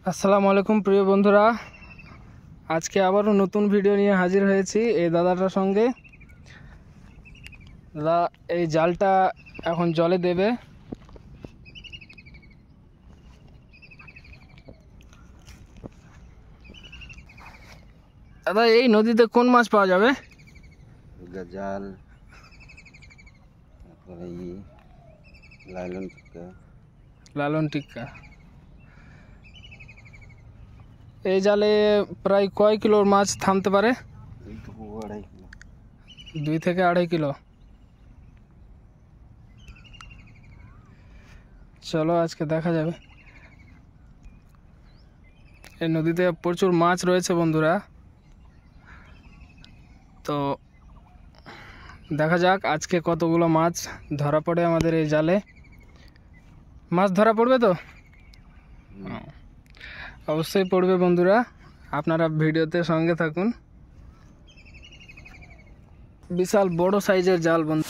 আসসালামু আলাইকুম প্রিয় বন্ধুরা, আজকে আবারও নতুন ভিডিও নিয়ে হাজির হয়েছি এই দাদাটার সঙ্গে। দাদা এই জালটা এখন জলে দেবে। দাদা এই নদীতে কোন মাছ পাওয়া যাবে? গজাল, তারপরে লালন টিক্কা। লালন টিক্কা। এই জালে প্রায় কয় কিলোর মাছ থামতে পারে? 2-2.5 কিলো। 2 থেকে 2.5 কিলো। চলো আজকে দেখা যাবে। এই নদীতে প্রচুর মাছ রয়েছে বন্ধুরা, তো দেখা যাক আজকে কতগুলো মাছ ধরা পড়ে আমাদের এই জালে। মাছ ধরা পড়বে তো? অবশ্যই পড়বে বন্ধুরা, আপনারা ভিডিওতে সঙ্গে থাকুন। বিশাল বড় সাইজের জাল বন্ধু।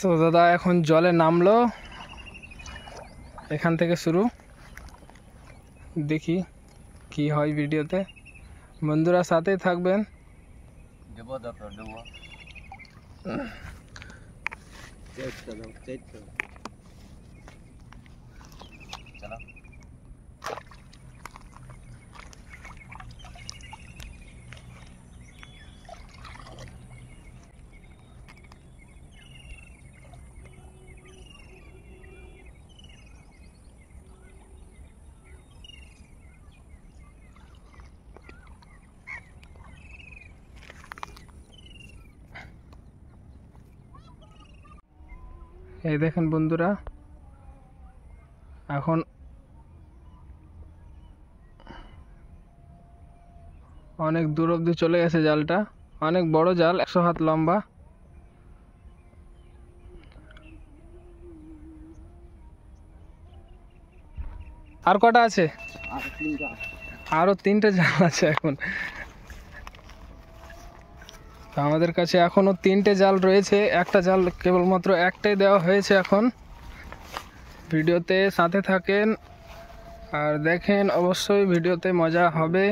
তো দাদা এখন জলে নামলো, এখান থেকে শুরু। দেখি কি হয় ভিডিওতে, বন্ধুরা সাথেই থাকবেন। এই দেখেন বন্ধুরা, এখন অনেক দূর অবধি চলে গেছে জালটা। অনেক বড় জাল, 100 হাত লম্বা। আর কটা আছে? আরো 3টে জাল আছে এখন। তো আমাদের কাছে এখনো 3টে জাল রয়েছে, একটা জাল কেবলমাত্র একটাই দেওয়া হয়েছে। এখন ভিডিওতে সাথে থাকেন আর দেখেন, অবশ্যই ভিডিওতে মজা হবে।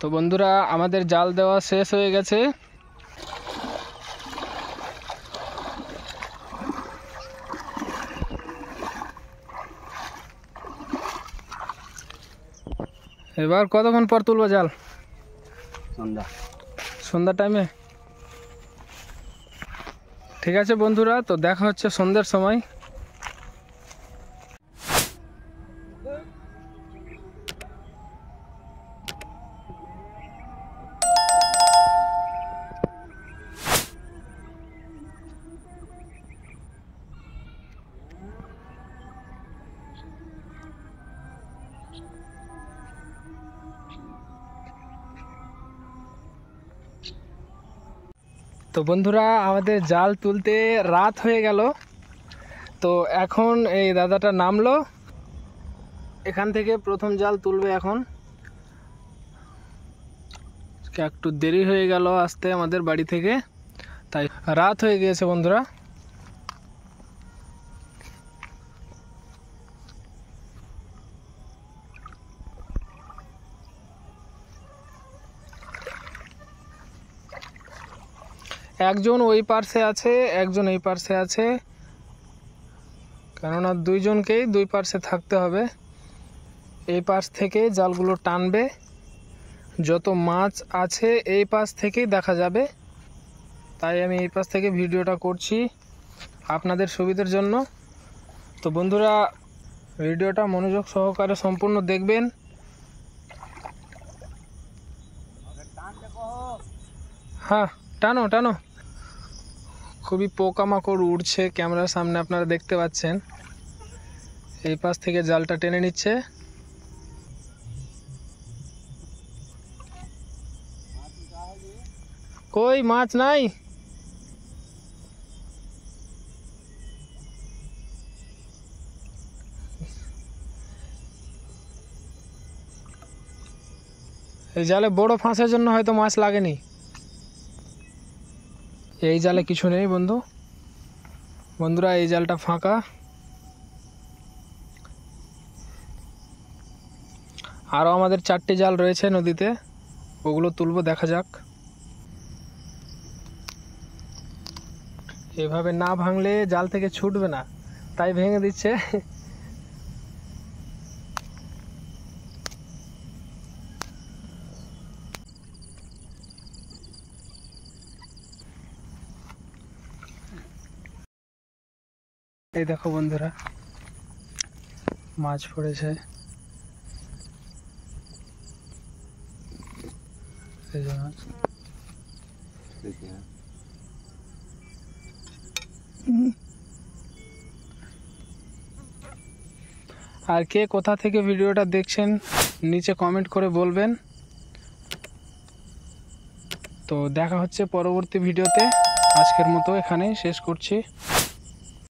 তো বন্ধুরা আমাদের জাল দেওয়া শেষ হয়ে গেছে। এবার কতক্ষণ পর তুলবো জাল? সন্ধ্যা টাইমে। ঠিক আছে বন্ধুরা, তো দেখা হচ্ছে সন্ধ্যার সময়। তো বন্ধুরা আমাদের জাল তুলতে রাত হয়ে গেল। তো এখন এই দাদাটা নামলো, এখান থেকে প্রথম জাল তুলবে। এখন একটু দেরি হয়ে গেল আসতে আমাদের বাড়ি থেকে, তাই রাত হয়ে গিয়েছে বন্ধুরা। একজন ওই পার্শ্বে আছে, একজন এই পার্শ্বে আছে, কেননা দুইজনকেই দুই পার্শ্বে থাকতে হবে। এই পাশ থেকে জালগুলো টানবে, যত মাছ আছে এই পাশ থেকেই দেখা যাবে। তাই আমি এই পাশ থেকে ভিডিওটা করছি আপনাদের সুবিধার জন্য। তো বন্ধুরা, ভিডিওটা মনোযোগ সহকারে সম্পূর্ণ দেখবেন। হ্যাঁ, টানো টানো। খুবই পোকামাকড় উড়ছে ক্যামেরার সামনে, আপনারা দেখতে পাচ্ছেন। এই পাশ থেকে জালটা টেনে নিচ্ছে। কই মাছ নাই? এই জালে বড় ফাঁসের জন্য হয়তো মাছ লাগেনি। এই জালে কিছু নেই বন্ধুরা, এই জালটা ফাঁকা। আরও আমাদের 4টি জাল রয়েছে নদীতে, ওগুলো তুলবো, দেখা যাক। এভাবে না ভাঙলে জাল থেকে ছুটবে না, তাই ভেঙে দিচ্ছে। এই দেখো বন্ধুরা, মাছ পড়েছে। এই যে মাছ। আর কে কোথা থেকে ভিডিওটা দেখছেন নিচে কমেন্ট করে বলবেন। তো দেখা হচ্ছে পরবর্তী ভিডিওতে। আজকের মতো এখানেই শেষ করছি।